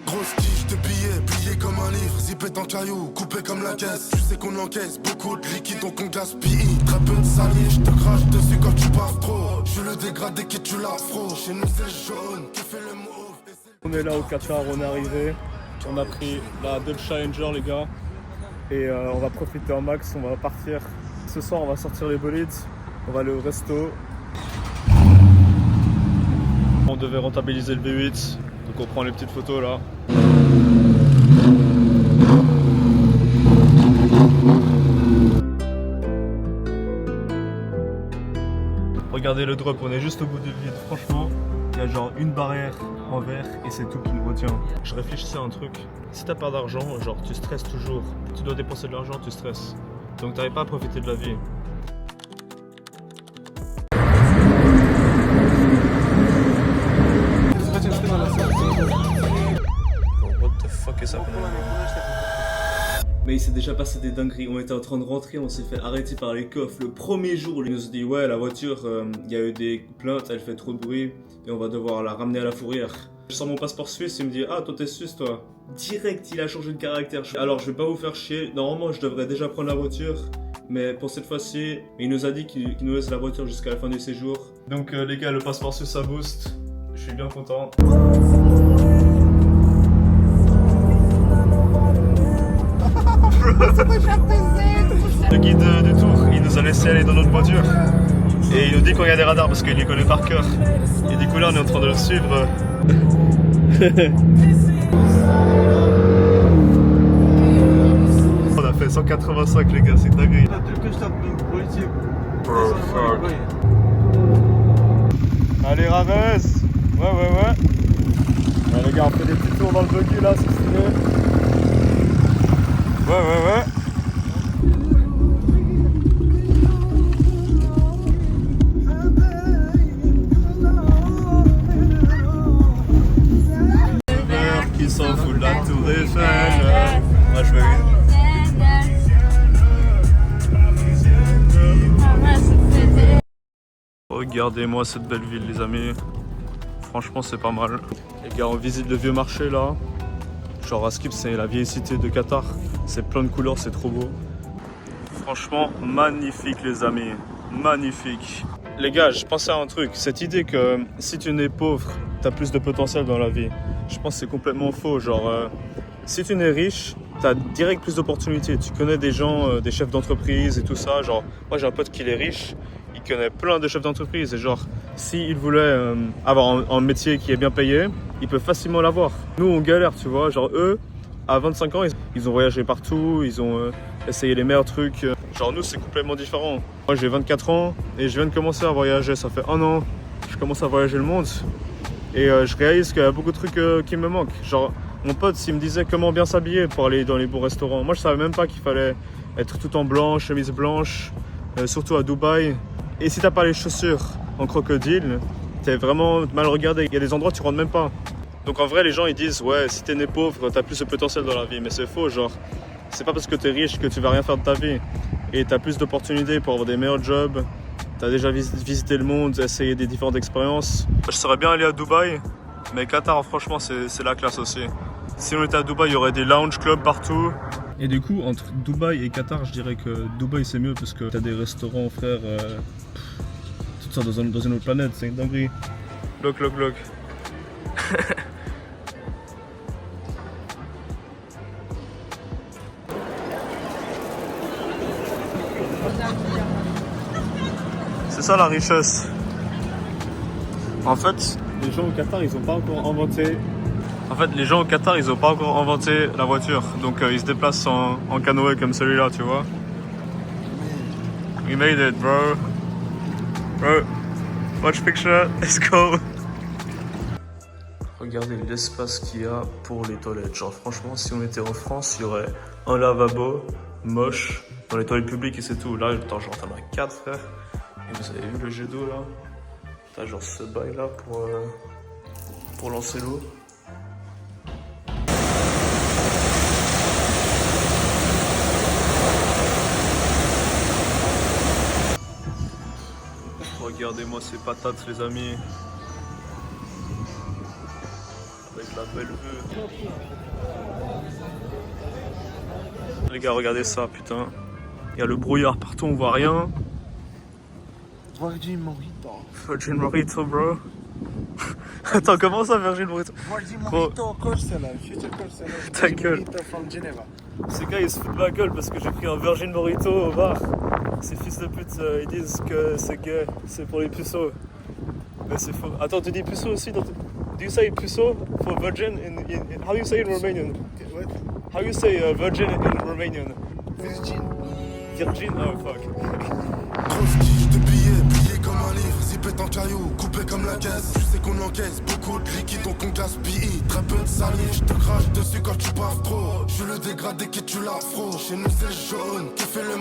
Grosse tige de billets, plié comme un livre, zippé en caillou, coupé comme la caisse. Tu sais qu'on encaisse beaucoup de liquide donc on gaspille. Très peu de salive, je te crache dessus quand tu baves trop. Je suis le dégradé qui tue l'afro. Chez nous c'est jaune, qui fait le mauve. On est là au Qatar, on est arrivé. On a pris la Dodge Challenger les gars. Et on va profiter en max, on va partir. Ce soir on va sortir les bolides, on va aller au resto. On devait rentabiliser le V8, donc on prend les petites photos là. Regardez le drop, on est juste au bout du vide, franchement. Il y a genre une barrière en verre et c'est tout qui nous retient. Je réfléchissais à un truc, si t'as pas d'argent, genre tu stresses toujours. Tu dois dépenser de l'argent, tu stresses. Donc t'arrives pas à profiter de la vie. What the fuck is happening? Mais il s'est déjà passé des dingueries. On était en train de rentrer, on s'est fait arrêter par les coffres. Le premier jour, il nous a dit ouais, la voiture, il y a eu des plaintes, elle fait trop de bruit et on va devoir la ramener à la fourrière. Je sors mon passeport suisse, il me dit ah toi t'es suisse toi. Direct il a changé de caractère. Alors je vais pas vous faire chier, normalement je devrais déjà prendre la voiture. Mais pour cette fois-ci, il nous a dit qu'il nous laisse la voiture jusqu'à la fin du séjour. Donc les gars, le passeport suisse ça booste. Je suis bien content. Le guide du tour, il nous a laissé aller dans notre voiture. Et il nous dit qu'il y a des radars parce qu'il les connaît par cœur. Et du coup là on est en train de le suivre. On a fait 185 les gars, c'est dingue. Oh fuck. Allez Raves. Ouais. Ouais les gars, on fait des petits tours dans le buggy là, c'est stylé. Ouais. Qui s'en fout de la tour Eiffel. Moi je veux une. Regardez-moi cette belle ville les amis. Franchement c'est pas mal. Les gars on visite le vieux marché là. Genre à Skip c'est la vieille cité de Qatar. C'est plein de couleurs, c'est trop beau. Franchement magnifique les amis. Magnifique. Les gars, je pensais à un truc. Cette idée que si tu n'es pauvre, t'as plus de potentiel dans la vie. Je pense que c'est complètement faux. Genre, si tu n'es riche, t'as direct plus d'opportunités. Tu connais des gens, des chefs d'entreprise et tout ça. Genre, moi j'ai un pote qui est riche. Il connaît plein de chefs d'entreprise. Et genre, s'il voulait avoir un métier qui est bien payé, il peut facilement l'avoir. Nous, on galère, tu vois. Genre, eux, à 25 ans, ils ont voyagé partout. Ils ont essayé les meilleurs trucs. Genre, nous, c'est complètement différent. Moi, j'ai 24 ans et je viens de commencer à voyager. Ça fait 1 an. Je commence à voyager le monde. Et je réalise qu'il y a beaucoup de trucs qui me manquent. Genre, mon pote, s'il me disait comment bien s'habiller pour aller dans les bons restaurants. Moi, je savais même pas qu'il fallait être tout en blanc, chemise blanche, surtout à Dubaï. Et si t'as pas les chaussures en crocodile, t'es vraiment mal regardé. Il y a des endroits où tu rentres même pas. Donc en vrai, les gens ils disent ouais, si t'es né pauvre, t'as plus de potentiel dans la vie. Mais c'est faux, genre, c'est pas parce que t'es riche que tu vas rien faire de ta vie. Et t'as plus d'opportunités pour avoir des meilleurs jobs. T'as déjà visité le monde, essayé des différentes expériences. Je serais bien allé à Dubaï, mais Qatar, franchement, c'est la classe aussi. Si on était à Dubaï, il y aurait des lounge clubs partout. Et du coup, entre Dubaï et Qatar, je dirais que Dubaï c'est mieux parce que t'as des restaurants, frère, tout ça dans une autre planète, c'est une dinguerie. Look. C'est ça la richesse. En fait, les gens au Qatar, ils ont pas encore inventé. La voiture, donc ils se déplacent en canoë comme celui-là, tu vois. We made it, bro. Bro, watch picture, let's go. Regardez l'espace qu'il y a pour les toilettes. Genre franchement, si on était en France, il y aurait un lavabo moche dans les toilettes publiques et c'est tout. Là, attends, genre t'en as 4, frère. Et vous avez vu le jet d'eau là? T'as genre ce bail là pour lancer l'eau. Regardez-moi ces patates les amis. Avec la belle vue. Les gars, regardez ça, putain. Il y a le brouillard partout, on voit rien. Virgin Mojito. Virgin Mojito, bro. Attends, comment ça, Virgin Mojito? Virgin Gros. Mojito, Courcelles, future Courcelles. Ta gueule. Mojito from Geneva. Ces gars, ils se foutent de ma gueule parce que j'ai pris un Virgin Mojito au bar. Ces fils de pute, ils disent que c'est gay, c'est pour les puceaux. Mais c'est faux. Attends, tu dis puceau aussi dans Do you say puceau for virgin how do you say in Romanian? What? How you say virgin in Romanian? Virgin. Virgin? Oh fuck. Trop ski de billets, pliés comme un livre, zippé en cailloux, coupé comme la caisse. Tu sais qu'on encaisse beaucoup de liquide, donc on gaspille. Très peu de salive, je te crache dessus quand tu baves trop. Je suis le dégradé qui tue l'afro. Chez nous c'est jaune, qui fait le